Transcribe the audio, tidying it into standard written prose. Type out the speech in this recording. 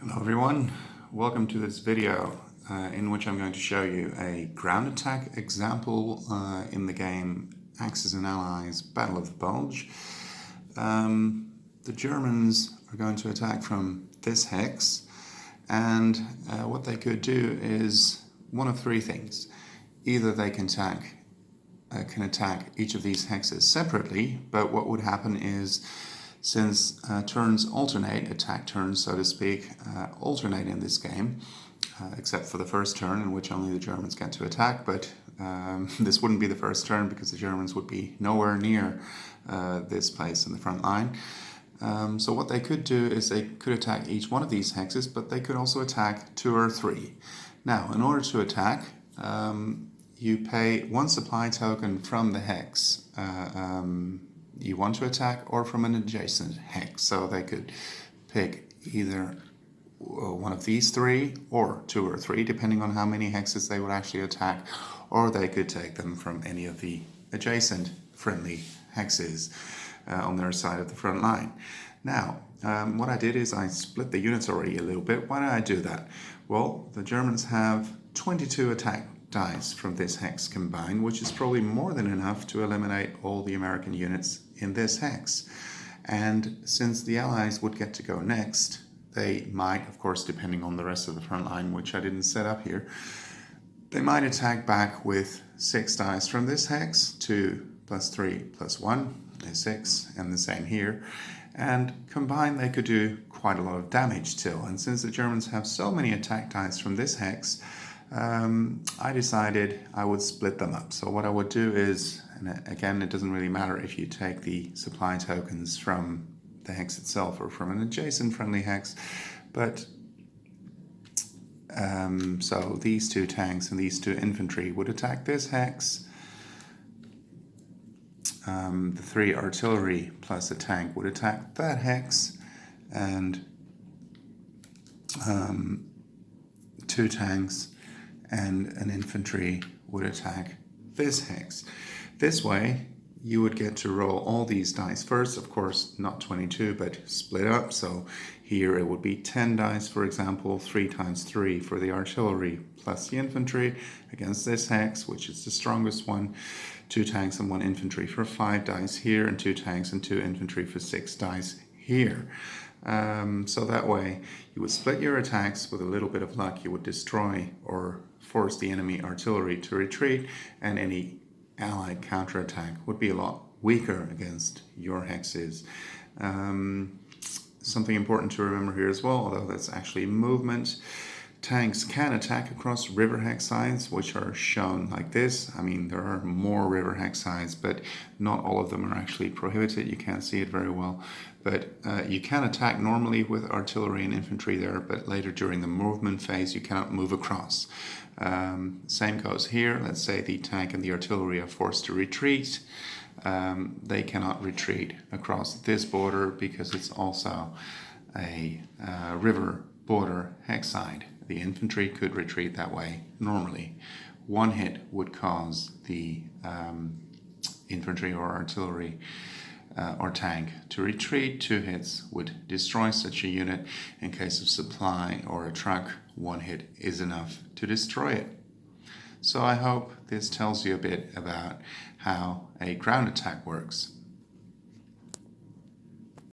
Hello everyone, welcome to this video in which I'm going to show you a ground attack example in the game Axis and Allies Battle of the Bulge. The Germans are going to attack from this hex, and what they could do is one of three things. Either they can attack each of these hexes separately, but what would happen is, since turns alternate, attack turns so to speak, alternate in this game, except for the first turn in which only the Germans get to attack, but this wouldn't be the first turn because the Germans would be nowhere near this place in the front line. So what they could do is they could attack each one of these hexes, but they could also attack two or three. Now, in order to attack, you pay one supply token from the hex you want to attack, or from an adjacent hex. So they could pick either one of these three or two or three, depending on how many hexes they would actually attack, or they could take them from any of the adjacent friendly hexes on their side of the front line. Now, what I did is I split the units already a little bit. Why did I do that? Well, the Germans have 22 attack dice from this hex combined, which is probably more than enough to eliminate all the American units in this hex. And since the Allies would get to go next, they might, of course, depending on the rest of the front line, which I didn't set up here, they might attack back with 6 dice from this hex, 2 plus 3 plus 1 is 6, and the same here. And combined they could do quite a lot of damage still. And since the Germans have so many attack dice from this hex, I decided I would split them up. So what I would do is, and again, it doesn't really matter if you take the supply tokens from the hex itself or from an adjacent friendly hex, but so these 2 tanks and these 2 infantry would attack this hex. The 3 artillery plus a tank would attack that hex, and 2 tanks and an infantry would attack this hex. This way, you would get to roll all these dice first, of course, not 22, but split up. So here it would be 10 dice, for example, 3 times 3 for the artillery plus the infantry against this hex, which is the strongest one. 2 tanks and 1 infantry for 5 dice here, and 2 tanks and 2 infantry for 6 dice here. So that way, you would split your attacks. With a little bit of luck, you would destroy or force the enemy artillery to retreat, and any Allied counterattack would be a lot weaker against your hexes. Something important to remember here as well, although that's actually movement, tanks can attack across river hex sides, which are shown like this. I mean, there are more river hex sides, but not all of them are actually prohibited. You can't see it very well. But you can attack normally with artillery and infantry there, but later during the movement phase, you cannot move across. Same goes here. Let's say the tank and the artillery are forced to retreat. They cannot retreat across this border because it's also a river border hex side. The infantry could retreat that way normally. 1 hit would cause the infantry or artillery or tank to retreat. 2 hits would destroy such a unit. In case of supply or a truck, 1 hit is enough to destroy it. So I hope this tells you a bit about how a ground attack works.